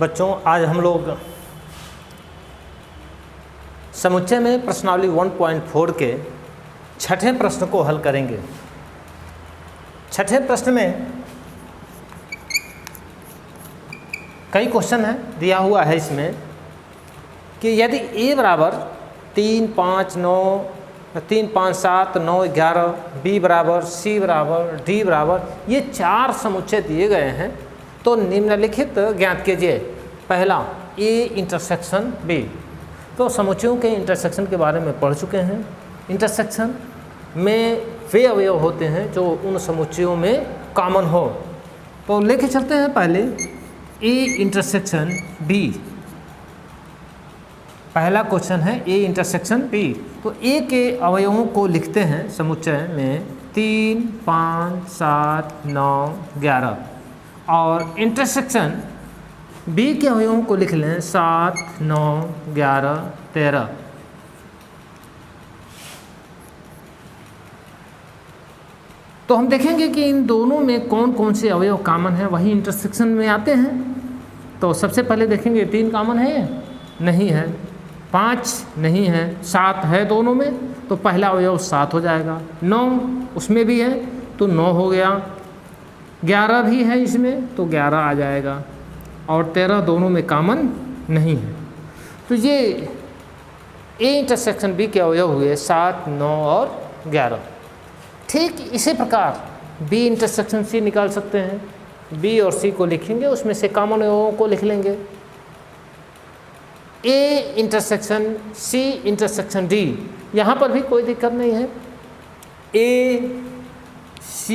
बच्चों, आज हम लोग समुच्चय में प्रश्नावली 1.4 के छठे प्रश्न को हल करेंगे। छठे प्रश्न में कई क्वेश्चन है दिया हुआ है इसमें कि यदि a बराबर 3, 5, 9, 3, 5, 7, 9, 11, b बराबर, c बराबर, d बराबर, ये चार समुच्चय दिए गए हैं तो निम्नलिखित ज्ञात कीजिए। पहला a इंटरसेक्शन b। तो समुच्चयों के इंटरसेक्शन के बारे में पढ़ चुके हैं। इंटरसेक्शन में वे अवयव होते हैं जो उन समुच्चयों में कॉमन हो। तो लेके चलते हैं पहले a इंटरसेक्शन b। पहला क्वेश्चन है a इंटरसेक्शन b। तो a के अवयवों को लिखते हैं समुच्चय में 3, 5, 7, 9, 11 और इंटरसेक्शन b के अवयवों को लिख लें 7, 9, 11, 13। तो हम देखेंगे कि इन दोनों में कौन कौन से अवयव कॉमन हैं, वही इंटरसेक्शन में आते हैं। तो सबसे पहले देखेंगे 3 कॉमन है, नहीं है। 5 नहीं है, 7 है दोनों में, तो पहला अवयव 7 हो जाएगा। 9 उसमें भी है तो 9 हो गया। 11 भी है इसमें तो 11 आ जाएगा और 13 दोनों में कॉमन नहीं है। तो ये a इंटरसेक्शन b के अवयव हुए 7, 9 और 11। ठीक इसी प्रकार b इंटरसेक्शन c निकाल सकते हैं। b और c को लिखेंगे, उसमें से कॉमन अवयवों को लिख लेंगे। a intersection c intersection d, यहाँ पर भी कोई दिक्कत नहीं है। a, c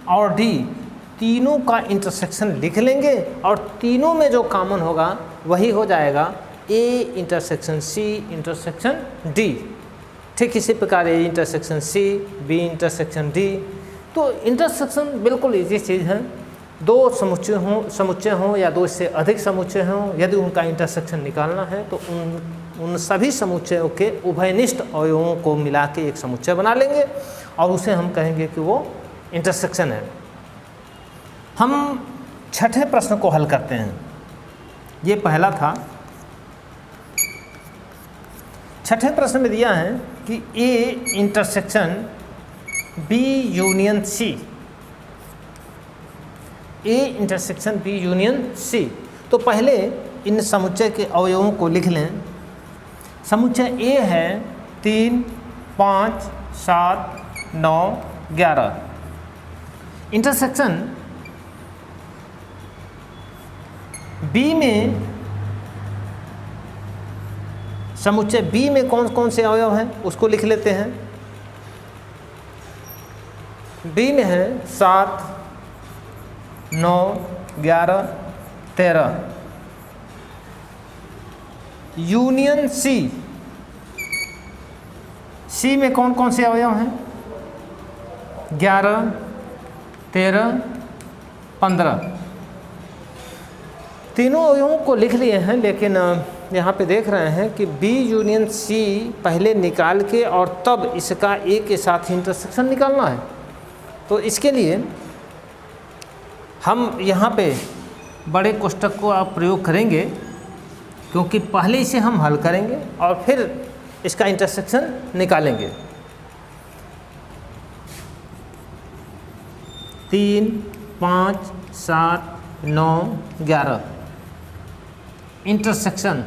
और d तीनों का इंटरसेक्शन लिख लेंगे और तीनों में जो कॉमन होगा वही हो जाएगा a intersection c intersection d। ठीक इसी प्रकार a intersection c, b intersection d। तो इंटरसेक्शन बिल्कुल इजी चीज़ है। दो समुच्चय हों या दो इससे अधिक समुच्चय हों, यदि उनका इंटरसेक्शन निकालना है तो उन सभी समुच्चयों के उभयनिष्ठ अवयवों को मिला के एक समुच्चय बना लेंगे और उसे हम कहेंगे कि वो इंटरसेक्शन है। हम छठे प्रश्न को हल करते हैं। ये पहला था। छठे प्रश्न में दिया है कि a intersection b union c। a intersection b union c। तो पहले इन समुच्चय के अवयवों को लिख लें। समुच्चय a है 3, 5, 7, 9, 11। इंटरसेक्शन b में, समुच्चय b में कौन कौन से अवयव हैं उसको लिख लेते हैं। b में है 7, 9, 11, 13। यूनियन c में कौन कौन से अवयव हैं 11, 13, 15। तीनों अवयवों को लिख लिए हैं, लेकिन यहाँ पे देख रहे हैं कि b यूनियन c पहले निकाल के और तब इसका a के साथ इंटरसेक्शन निकालना है। तो इसके लिए हम यहाँ पे बड़े कोष्ठक को आप प्रयोग करेंगे, क्योंकि पहले इसे हम हल करेंगे और फिर इसका इंटरसेक्शन निकालेंगे। 3, 5, 7, 9, 11 इंटरसेक्शन।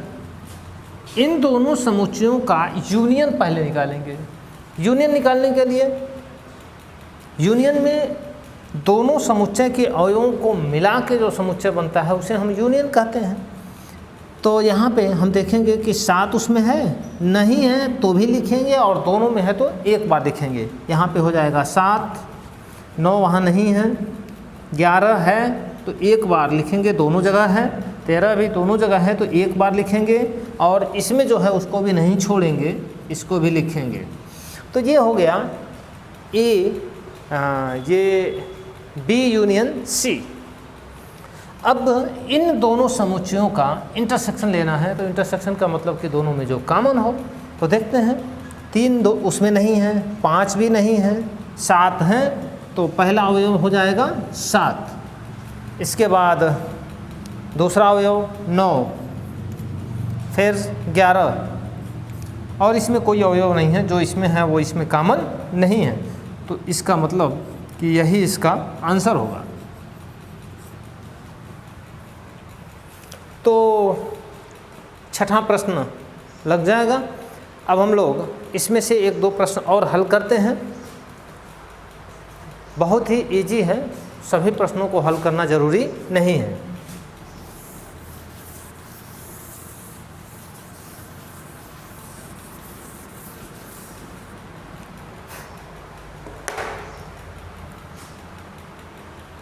इन दोनों समुच्चयों का यूनियन पहले निकालेंगे। यूनियन निकालने के लिए यूनियन में दोनों समुच्चय के अवयवों को मिला के जो समुच्चय बनता है उसे हम यूनियन कहते हैं। तो यहाँ पे हम देखेंगे कि 7 उसमें है, नहीं है तो भी लिखेंगे और दोनों में है तो एक बार लिखेंगे। यहाँ पे हो जाएगा 7, 9 वहाँ नहीं है, 11 है तो एक बार लिखेंगे, दोनों जगह है। 13 भी दोनों जगह है तो एक बार लिखेंगे और इसमें जो है उसको भी नहीं छोड़ेंगे, इसको भी लिखेंगे। तो ये हो गया ये b यूनियन c। अब इन दोनों समुच्चयों का इंटरसेक्शन लेना है। तो इंटरसेक्शन का मतलब कि दोनों में जो कॉमन हो। तो देखते हैं 3 दो उसमें नहीं है, 5 भी नहीं है, 7 है तो पहला अवयव हो जाएगा 7। इसके बाद दूसरा अवयव 9, फिर 11, और इसमें कोई अवयव नहीं है, जो इसमें है वो इसमें कॉमन नहीं है, तो इसका मतलब कि यही इसका आंसर होगा। तो छठा प्रश्न लग जाएगा। अब हम लोग इसमें से 1-2 प्रश्न और हल करते हैं। बहुत ही इजी है, सभी प्रश्नों को हल करना जरूरी नहीं है।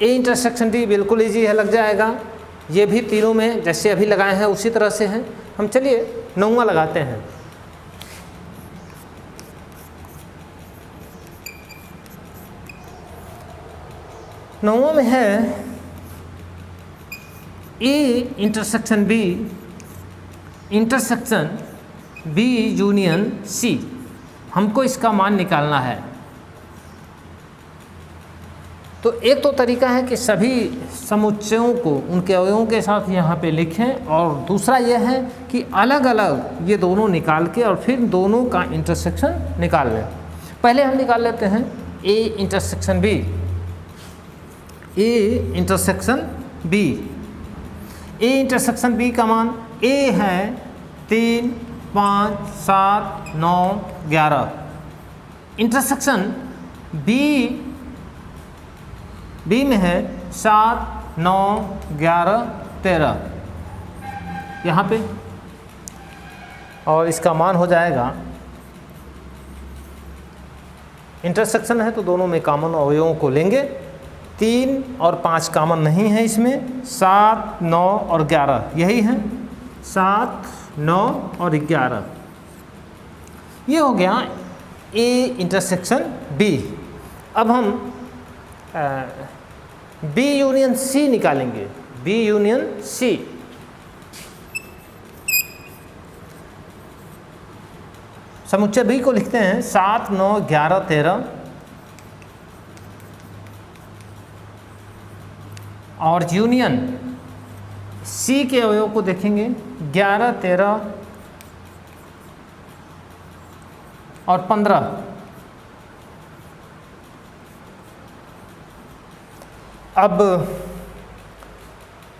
ए इंटरसेक्शन डी बिल्कुल इजी है, लग जाएगा। ये भी तीनों में जैसे अभी लगाए हैं उसी तरह से हैं। हम चलिए 9वां लगाते हैं। नौवां में है A intersection B intersection B union C. हमको इसका मान निकालना है। तो एक तो तरीका है कि सभी समुच्चयों को उनके अवयवों के साथ यहाँ पे लिखें, और दूसरा यह है कि अलग अलग ये दोनों निकाल के और फिर दोनों का इंटरसेक्शन निकाल लें। पहले हम निकाल लेते हैं A intersection B. A intersection B, A intersection B का मान ए है 3, 5, 7, 9, 11। इंटरसेक्शन बी में है 7, 9, 11, 13 यहाँ पे, और इसका मान हो जाएगा, इंटरसेक्शन है तो दोनों में कॉमन अवयवों को लेंगे। 3 और 5 कॉमन नहीं है इसमें, 7, 9 और 11 यही है, 7, 9 और 11। ये हो गया ए इंटरसेक्शन बी। अब हम बी यूनियन सी निकालेंगे। बी यूनियन सी, समुच्चय बी को लिखते हैं 7, 9, 11, 13, और यूनियन सी के अवयव को देखेंगे 11, 13 और 15। अब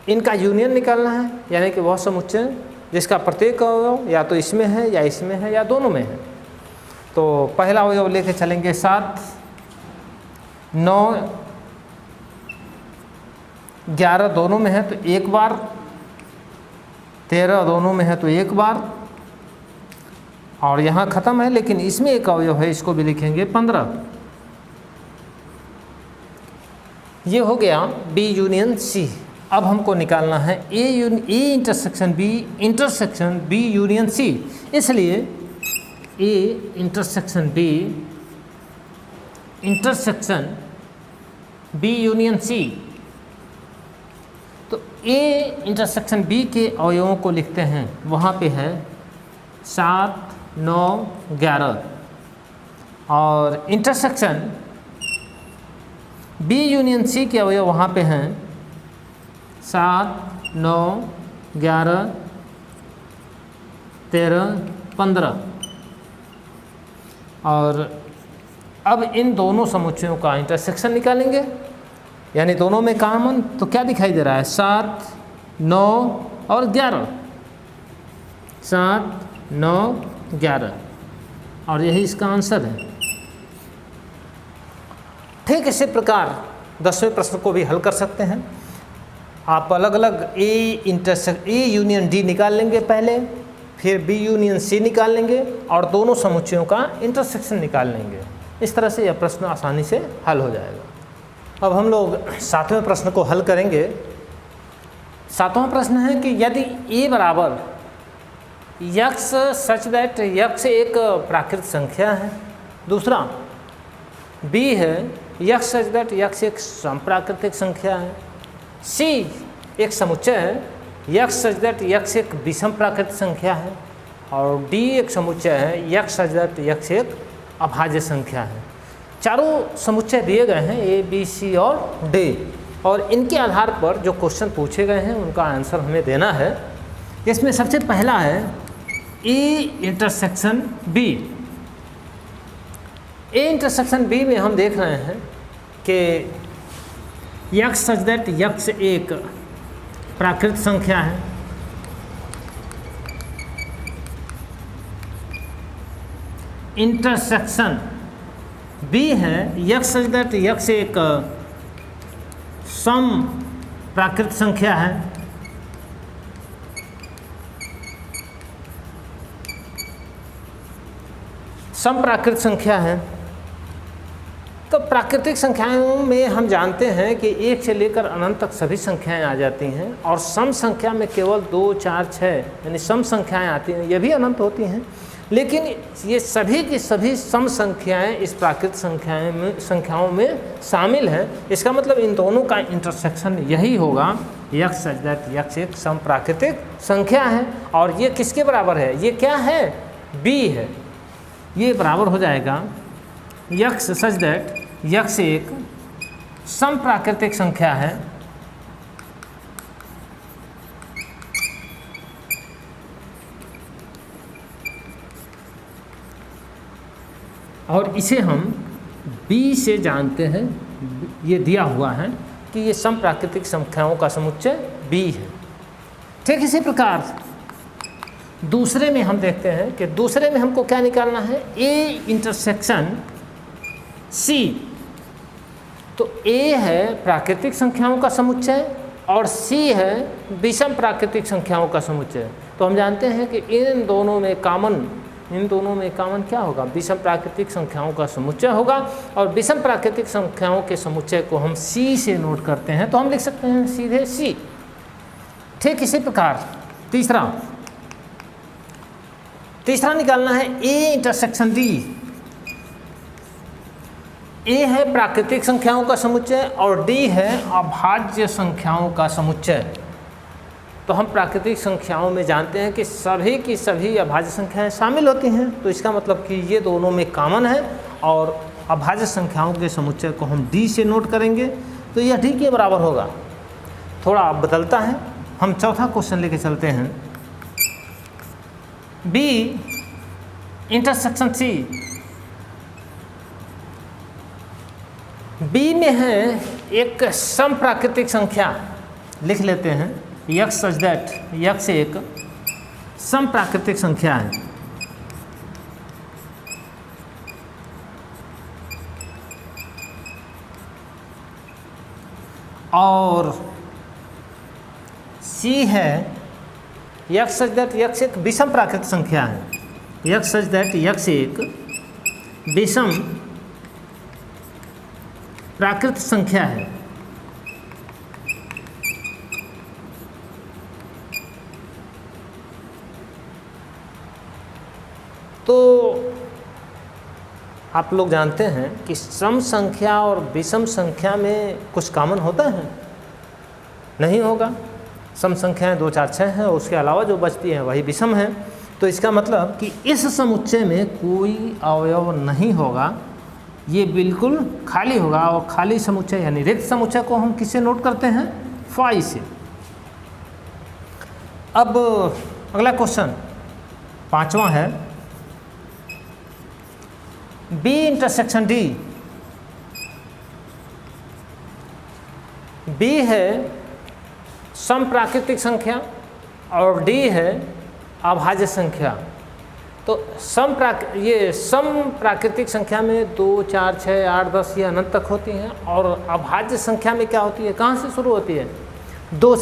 इनका यूनियन निकालना है, यानी कि वह समुच्चय जिसका प्रत्येक अवयव या तो इसमें है या इसमें है या दोनों में है। तो पहला अवयव लेके चलेंगे 7, 9, 11 दोनों में है तो एक बार, 13 दोनों में है तो एक बार, और यहाँ ख़त्म है लेकिन इसमें एक अवयव है, इसको भी लिखेंगे 15। ये हो गया बी यूनियन सी। अब हमको निकालना है A intersection B union C. इसलिए A intersection B union C. तो ए इंटरसेक्शन बी के अवयवों को लिखते हैं, वहाँ पे है 7, 9, 11, और इंटरसेक्शन बी यूनियन सी के अवयव वहाँ पे हैं 7, 9, 11, 13, 15। और अब इन दोनों समुच्चयों का इंटरसेक्शन निकालेंगे, यानी दोनों में कॉमन तो क्या दिखाई दे रहा है, 7, 9 और 11, 7, 9, 11, और यही इसका आंसर है। ठीक इसी प्रकार 10वें प्रश्न को भी हल कर सकते हैं। आप अलग अलग ए यूनियन डी निकाल लेंगे पहले, फिर बी यूनियन सी निकाल लेंगे और दोनों समुच्चयों का इंटरसेक्शन निकाल लेंगे। इस तरह से यह प्रश्न आसानी से हल हो जाएगा। अब हम लोग 7वें प्रश्न को हल करेंगे। 7वां प्रश्न है कि यदि ए बराबर यक्स सच दैट यक्स एक प्राकृत संख्या है, दूसरा बी है यक्स सच दैट यक्स एक संप्राकृतिक संख्या है, सी एक समुच्चय है यक्स सच दैट यक्स एक विषम प्राकृतिक संख्या है, और डी एक समुच्चय है यक्स सच दैट यक्स एक अभाज्य संख्या है। चारों समुच्चय दिए गए हैं ए, बी, सी और डी। और इनके आधार पर जो क्वेश्चन पूछे गए हैं उनका आंसर हमें देना है। इसमें सबसे पहला है A intersection B. A intersection B में हम देख रहे हैं कि यक्स सच दैट यक्स एक प्राकृत संख्या है, इंटरसेक्शन बी है यक्स सच दैट यक्स एक सम प्राकृत संख्या है, सम प्राकृत संख्या है। तो प्राकृतिक संख्याओं में हम जानते हैं कि 1 से लेकर अनंत तक सभी संख्याएं आ जाती हैं और सम संख्या में केवल 2, 4, 6 यानी सम संख्याएं आती हैं, ये भी अनंत होती हैं। लेकिन ये सभी की सभी सम संख्याएं इस प्राकृतिक संख्याओं में शामिल हैं। इसका मतलब इन दोनों का इंटरसेक्शन यही होगा, यक्स सच दैट यक्स एक सम प्राकृतिक संख्या है। और ये किसके बराबर है? ये क्या है? बी है। ये बराबर हो जाएगा यक्स सच दैट यक्स एक सम प्राकृतिक संख्या है और इसे हम बी से जानते हैं, ये दिया हुआ है कि ये सम प्राकृतिक संख्याओं का समुच्चय बी है। ठीक इसी प्रकार दूसरे में हम देखते हैं कि दूसरे में हमको क्या निकालना है? A intersection C. तो ए है प्राकृतिक संख्याओं का समुच्चय और सी है विषम प्राकृतिक संख्याओं का समुच्चय। तो हम जानते हैं कि इन दोनों में कामन क्या होगा? विषम प्राकृतिक संख्याओं का समुच्चय होगा और विषम प्राकृतिक संख्याओं के समुच्चय को हम सी से नोट करते हैं, तो हम लिख सकते हैं सीधे सी। ठीक इसी प्रकार तीसरा निकालना है ए इंटरसेक्शन डी। ए है प्राकृतिक संख्याओं का समुच्चय और डी है अभाज्य संख्याओं का समुच्चय। तो हम प्राकृतिक संख्याओं में जानते हैं कि सभी की सभी अभाज्य संख्याएं शामिल होती हैं, तो इसका मतलब कि ये दोनों में कॉमन है और अभाज्य संख्याओं के समुच्चय को हम डी से नोट करेंगे, तो यह डी के बराबर होगा। थोड़ा बदलता है, हम चौथा क्वेश्चन लेके चलते हैं। B intersection C. बी में है एक सम प्राकृतिक संख्या, लिख लेते हैं यक्स सच दैट यक्स एक सम प्राकृतिक संख्या है और सी है यक्स सच दैट यक्स एक विषम प्राकृतिक संख्या है, यक्स सच दैट यक्स एक विषम प्राकृतिक संख्या है। तो आप लोग जानते हैं कि सम संख्या और विषम संख्या में कुछ कॉमन होता है? नहीं होगा। सम संख्याएं 2, 4, 6 हैं और उसके अलावा जो बचती हैं वही विषम है। तो इसका मतलब कि इस समुच्चय में कोई अवयव नहीं होगा, ये बिल्कुल खाली होगा। और खाली समुच्चय यानी रिक्त समुच्चय को हम किससे नोट करते हैं? फाई से। अब अगला क्वेश्चन 5वां है बी इंटरसेक्शन डी। बी है सम प्राकृतिक संख्या और डी है अभाज्य संख्या। तो सम प्राकृतिक संख्या में 2, 4, 6, 8, 10 ये अनंत तक होती हैं और अभाज्य संख्या में क्या होती है? कहाँ से शुरू होती है? 2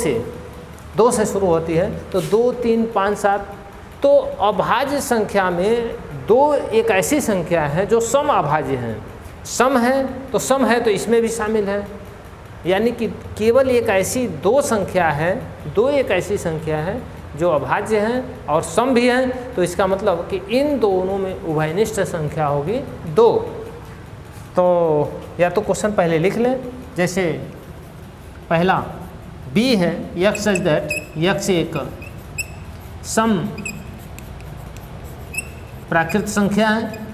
से शुरू होती है। तो 2, 3, 5, 7। तो अभाज्य संख्या में 2 एक ऐसी संख्या है जो सम अभाज्य है। सम है तो इसमें भी शामिल है, यानी कि केवल एक ऐसी 2 संख्या है जो अभाज्य हैं और सम भी हैं। तो इसका मतलब कि इन दोनों में उभयनिष्ठ संख्या होगी 2। तो या तो क्वेश्चन पहले लिख लें, जैसे पहला बी है यक्स सच दैट यक्स एक सम प्राकृत संख्या है,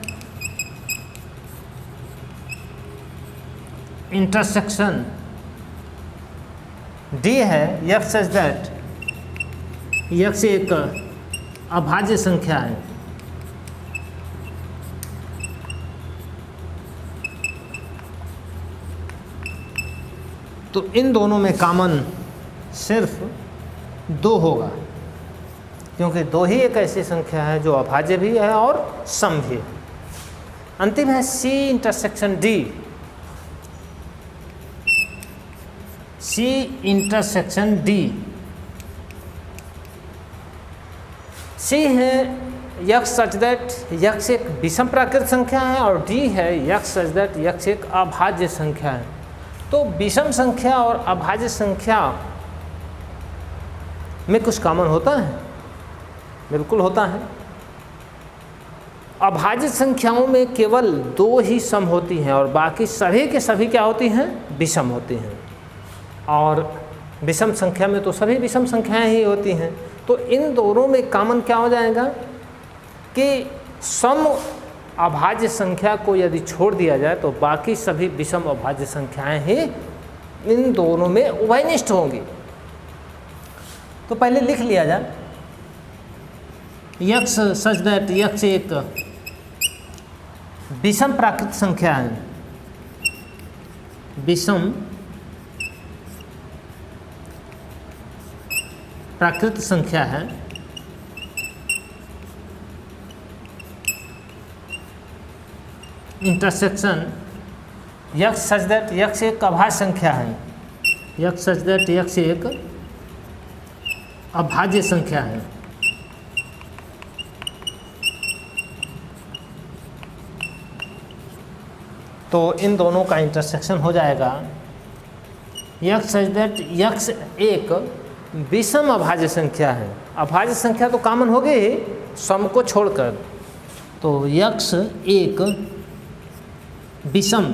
इंटरसेक्शन डी है यक्स सच दैट यक्स एक अभाज्य संख्या है, तो इन दोनों में कॉमन सिर्फ 2 होगा, क्योंकि 2 ही एक ऐसी संख्या है जो अभाज्य भी है और सम भी है। अंतिम है C intersection D। C intersection D, C है यक्स सच दैट यक्स एक विषम प्राकृत संख्या है और D है यक्स सच दैट यक्स एक अभाज्य संख्या है। तो विषम संख्या और अभाज्य संख्या में कुछ कॉमन होता है? बिल्कुल होता है। अभाज्य संख्याओं में केवल 2 ही सम होती हैं और बाकी सभी के सभी क्या होती हैं? विषम होती हैं। और विषम संख्या में तो सभी विषम संख्याएं ही होती हैं। तो इन दोनों में कॉमन क्या हो जाएगा कि सम अभाज्य संख्या को यदि छोड़ दिया जाए तो बाकी सभी विषम अभाज्य संख्याएं ही इन दोनों में उभयनिष्ठ होंगी। तो पहले लिख लिया जाए, यक्स सच दैट यक्स एक विषम प्राकृत संख्या है, विषम प्राकृत संख्या है, intersection x such that x एक अभाज्य संख्या है, यक्स सच दैट यक्स एक अभाज्य संख्या है। तो इन दोनों का इंटरसेक्शन हो जाएगा यक्स सच दैट यक्स एक विषम अभाज्य संख्या है। अभाज्य संख्या तो कॉमन हो गई सम को छोड़कर, तो यक्स एक विषम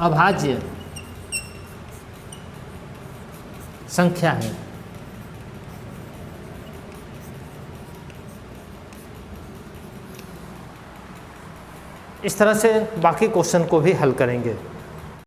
अभाज्य संख्या है। इस तरह से बाकी क्वेश्चन को भी हल करेंगे।